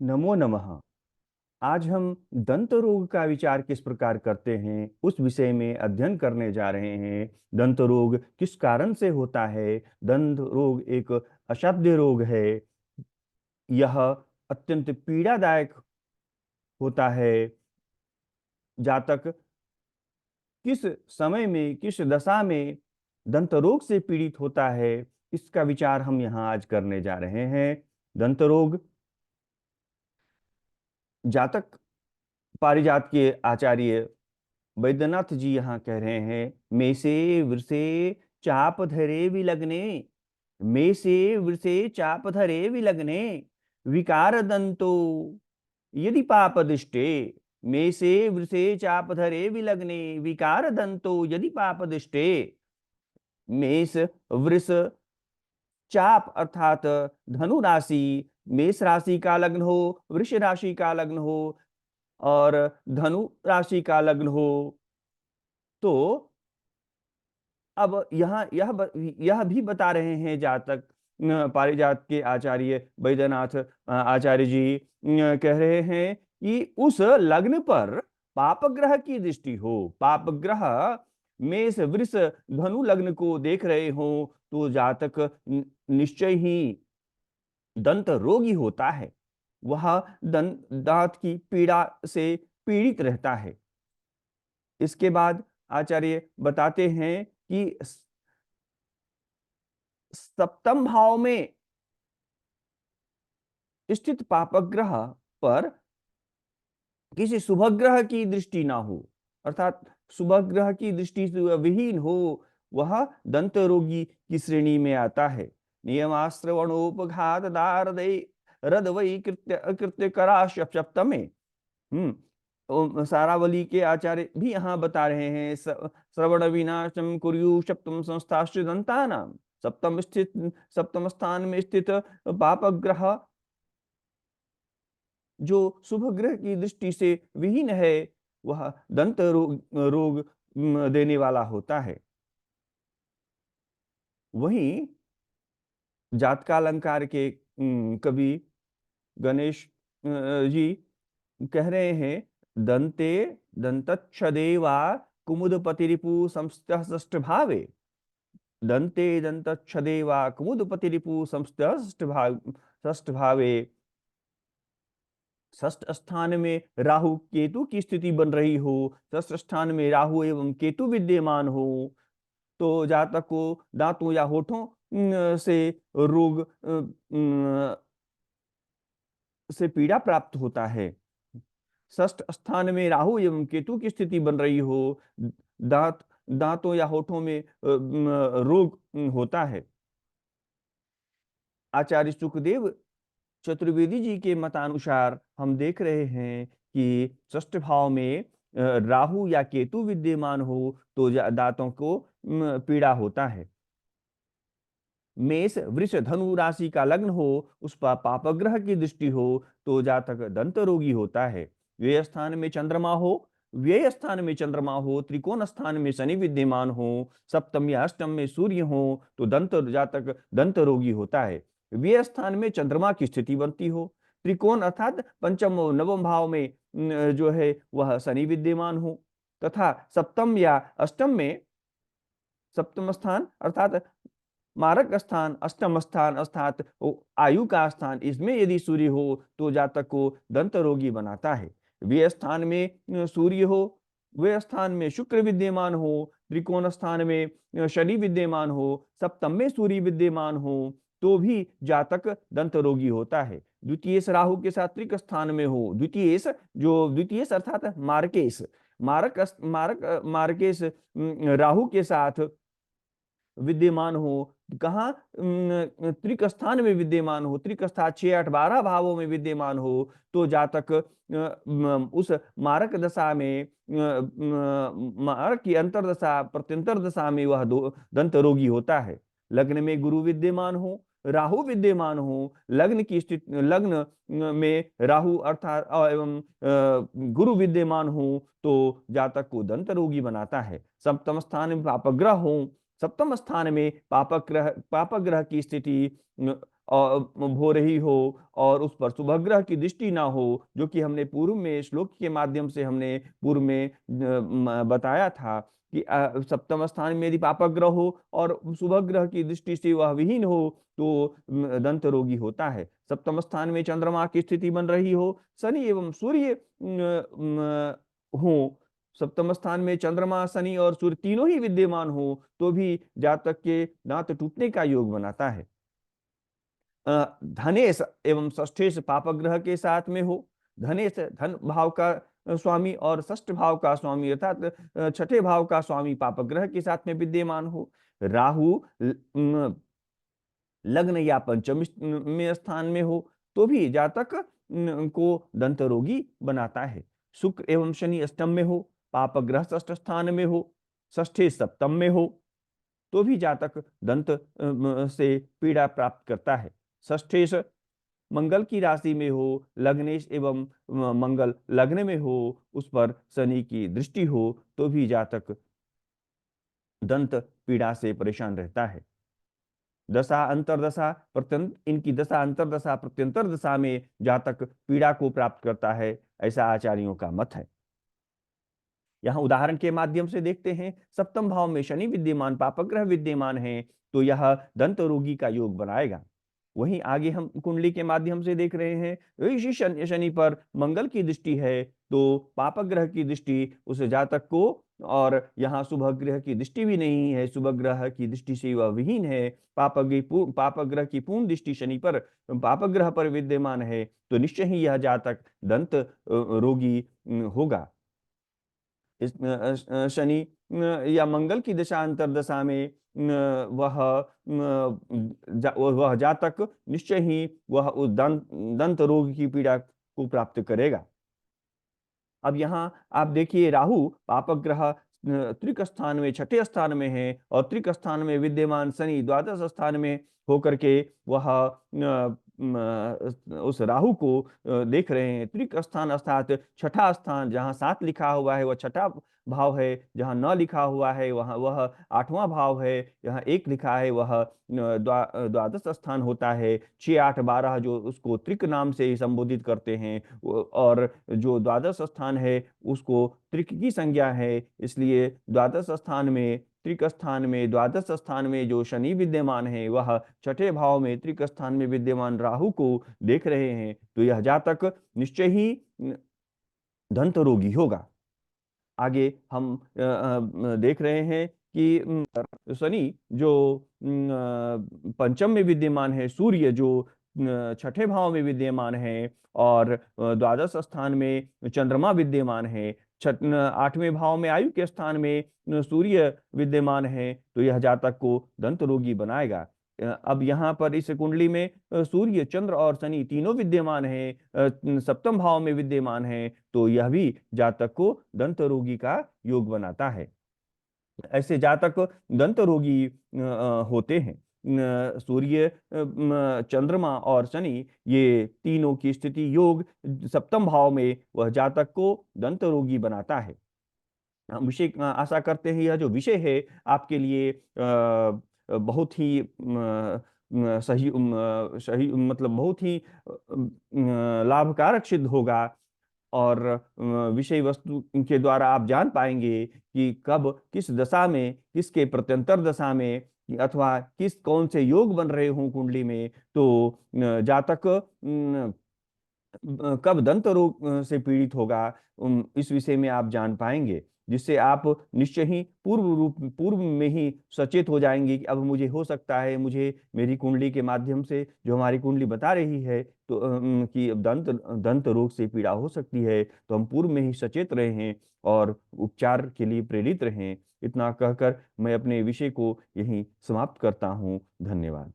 नमो नमः। आज हम दंत रोग का विचार किस प्रकार करते हैं उस विषय में अध्ययन करने जा रहे हैं। दंत रोग किस कारण से होता है? दंत रोग एक असाध्य रोग है। यह अत्यंत पीड़ादायक होता है। जातक किस समय में, किस दशा में दंत रोग से पीड़ित होता है, इसका विचार हम यहाँ आज करने जा रहे हैं। दंत रोग जातक पारिजात के आचार्य वैद्यनाथ जी यहाँ कह रहे हैं, में से वृषे चाप धरे विलग्ने, में से वृषे चाप धरे विलग्ने, विकार दंतो यदि पाप दिष्टे। में से वृषे चाप धरे विलग्ने, विकार दंतो यदि पाप दिष्टे। मेष वृष चाप अर्थात धनु राशि, मेष राशि का लग्न हो, वृष राशि का लग्न हो और धनु राशि का लग्न हो, तो अब यहाँ यह भी बता रहे हैं जातक पारिजात के आचार्य वैद्यनाथ आचार्य जी कह रहे हैं कि उस लग्न पर पाप ग्रह की दृष्टि हो, पाप ग्रह मेष वृष धनु लग्न को देख रहे हो, तो जातक निश्चय ही दंत रोगी होता है। वह दांत की पीड़ा से पीड़ित रहता है। इसके बाद आचार्य बताते हैं कि सप्तम भाव में स्थित पापग्रह पर किसी शुभ ग्रह की दृष्टि ना हो, अर्थात शुभ ग्रह की दृष्टि से विहीन हो, वह दंत रोगी की श्रेणी में आता है। नियमाश्रवणोपघात दारदय रदवई कृत्य अकृत्य करा सप्तमे। सारावली के आचार्य भी यहाँ बता रहे हैं, श्रवण विनाशम कुर्यु सप्तम संस्थाश्च दंतानाम। सप्तम स्थान में स्थित पाप ग्रह जो शुभ ग्रह की दृष्टि से विहीन है, वह दंत रोग देने वाला होता है। वहीं जातका अलंकार के कवि गणेश जी कह रहे हैं, दंते दंतच्छदेवा कुमुदपतिरिपु संस्थः षष्ठ भावे। दंते दंतच्छदेवा कुमुदपतिरिपु संस्थः षष्ठ भावे। षष्ठ स्थान में राहु केतु की स्थिति बन रही हो, षष्ठ स्थान में राहु एवं केतु विद्यमान हो, तो जातक को दांतों या होठों से रोग से पीड़ा प्राप्त होता है। षष्ठ स्थान में राहु एवं केतु की स्थिति बन रही हो, दांतों या होठों में रोग होता है। आचार्य सुखदेव चतुर्वेदी जी के मतानुसार हम देख रहे हैं कि षष्ठ भाव में राहु या केतु विद्यमान हो तो दांतों को पीड़ा होता है। मेष वृष धनु राशि का लग्न हो, उस पर पापग्रह की दृष्टि हो, तो जातक दंत रोगी होता है। व्यय स्थान में चंद्रमा हो, व्यय स्थान में चंद्रमा हो, त्रिकोण स्थान में शनि विद्यमान हो, सप्तम या अष्टम में सूर्य हो, तो जातक दंत रोगी होता है। व्यय स्थान में चंद्रमा की स्थिति बनती हो, त्रिकोण अर्थात पंचम और नवम भाव में जो है वह शनि विद्यमान हो, तथा सप्तम या अष्टम में सप्तम स्थान अर्थात मारक स्थान, अष्टम स्थान अर्थात आयु का स्थान, इसमें यदि सूर्य हो तो जातक को दंत रोगी बनाता है। व्यय स्थान में सूर्य हो, व्यय स्थान में शुक्र विद्यमान हो, त्रिकोण स्थान में शनि विद्यमान हो, सप्तम में सूर्य विद्यमान हो, तो भी जातक दंत रोगी होता है। द्वितीय राहु के साथ त्रिक स्थान में हो, द्वितीय अर्थात मारकेश, मारकेश राहु के साथ विद्यमान हो, कहा त्रिक स्थान में विद्यमान हो, त्रिक स्थान 6, 8, 12 भावों में विद्यमान हो, तो जातक उस मारक दशा में मारक की अंतरदशा प्रत्यंतर दशा में वह दंत रोगी होता है। लग्न में गुरु विद्यमान हो, राहु विद्यमान हो, लग्न की स्थिति, लग्न में राहु अर्थात एवं गुरु विद्यमान हो, तो जातक को दंत रोगी बनाता है। सप्तम स्थान में पापग्रह हो, सप्तम स्थान में पापग्रह की स्थिति हो रही हो और उस पर शुभ ग्रह की दृष्टि ना हो, जो कि हमने पूर्व में श्लोक के माध्यम से हमने पूर्व में बताया था कि सप्तम स्थान में यदि पापग्रह हो और शुभ ग्रह की दृष्टि से वह विहीन हो तो दंत रोगी होता है। सप्तम स्थान में चंद्रमा की स्थिति बन रही हो, शनि एवं सूर्य हो, सप्तम स्थान में चंद्रमा, शनि और सूर्य तीनों ही विद्यमान हो तो भी जातक के दांत टूटने का योग बनाता है। धनेश एवं षष्ठेश पापग्रह के साथ में हो, धनेश धन भाव का स्वामी और षष्ठ भाव का स्वामी अर्थात छठे भाव का स्वामी पापग्रह के साथ में विद्यमान हो, राहु लग्न या पंचम में स्थान में हो तो भी जातक को दंत रोगी बनाता है। शुक्र एवं शनि अष्टम में हो, पापग्रह षष्ठ स्थान में हो, षष्ठे सप्तम में हो तो भी जातक दंत से पीड़ा प्राप्त करता है। षष्ठेश मंगल की राशि में हो, लग्नेश एवं मंगल लग्न में हो, उस पर शनि की दृष्टि हो तो भी जातक दंत पीड़ा से परेशान रहता है। दशा अंतरदशा इनकी दशा अंतरदशा प्रत्यंतर दशा में जातक पीड़ा को प्राप्त करता है, ऐसा आचार्यों का मत है। यहाँ उदाहरण के माध्यम से देखते हैं, सप्तम भाव में शनि विद्यमान, पापग्रह विद्यमान है तो यह दंत रोगी का योग बनाएगा। वहीं आगे हम कुंडली के माध्यम से देख रहे हैं, इसी शनि पर मंगल की दृष्टि है तो पापग्रह की दृष्टि उस जातक को, और यहाँ शुभ ग्रह की दृष्टि भी नहीं है, शुभ ग्रह की दृष्टि से वह विहीन है। पापग्रह की पूर्ण दृष्टि शनि पर, पापग्रह पर विद्यमान है तो निश्चय ही यह जातक दंत रोगी होगा। इस शनि या मंगल की दशा अंतरदशा में वह जातक निश्चय ही वह उस दंत रोग की पीड़ा को प्राप्त करेगा। अब यहाँ आप देखिए, राहु पापग्रह त्रिक स्थान में, छठे स्थान में है और त्रिक स्थान में विद्यमान शनि द्वादश स्थान में होकर के वह उस राहु को देख रहे हैं। त्रिक स्थान अर्थात छठा स्थान, जहाँ 7 लिखा हुआ है वह छठा भाव है, जहाँ 9 लिखा हुआ है वह 8वां भाव है, यहाँ 1 लिखा है वह द्वादश स्थान होता है। 6, 8, 12 जो उसको त्रिक नाम से ही संबोधित करते हैं, और जो द्वादश स्थान है उसको त्रिक की संज्ञा है, इसलिए द्वादश स्थान में, त्रिक स्थान में, द्वादश स्थान में जो शनि विद्यमान है वह छठे भाव में त्रिक स्थान में विद्यमान राहु को देख रहे हैं तो यह जातक निश्चय ही दंत रोगी होगा। आगे हम देख रहे हैं कि शनि जो पंचम में विद्यमान है, सूर्य जो छठे भाव में विद्यमान है और द्वादश स्थान में चंद्रमा विद्यमान है, 8वें भाव में आयु के स्थान में सूर्य विद्यमान है तो यह जातक को दंत रोगी बनाएगा। अब यहाँ पर इस कुंडली में सूर्य, चंद्र और शनि तीनों विद्यमान है, सप्तम भाव में विद्यमान है तो यह भी जातक को दंत रोगी का योग बनाता है। ऐसे जातक दंत रोगी होते हैं। सूर्य, चंद्रमा और शनि ये तीनों की स्थिति योग सप्तम भाव में वह जातक को दंत रोगी बनाता है। हम विषय आशा करते हैं यह जो विषय है आपके लिए बहुत ही सही मतलब बहुत ही लाभकारक सिद्ध होगा, और विषय वस्तु के द्वारा आप जान पाएंगे कि कब किस दशा में, किसके प्रत्यंतर दशा में अथवा कौन से योग बन रहे हों कुंडली में तो जातक कब दंत रोग से पीड़ित होगा, इस विषय में आप जान पाएंगे, जिससे आप निश्चय ही पूर्व में ही सचेत हो जाएंगे कि अब मुझे हो सकता है, मुझे मेरी कुंडली के माध्यम से जो हमारी कुंडली बता रही है तो कि अब दंत रोग से पीड़ा हो सकती है, तो हम पूर्व में ही सचेत रहे हैं और उपचार के लिए प्रेरित रहें। इतना कहकर मैं अपने विषय को यहीं समाप्त करता हूँ। धन्यवाद।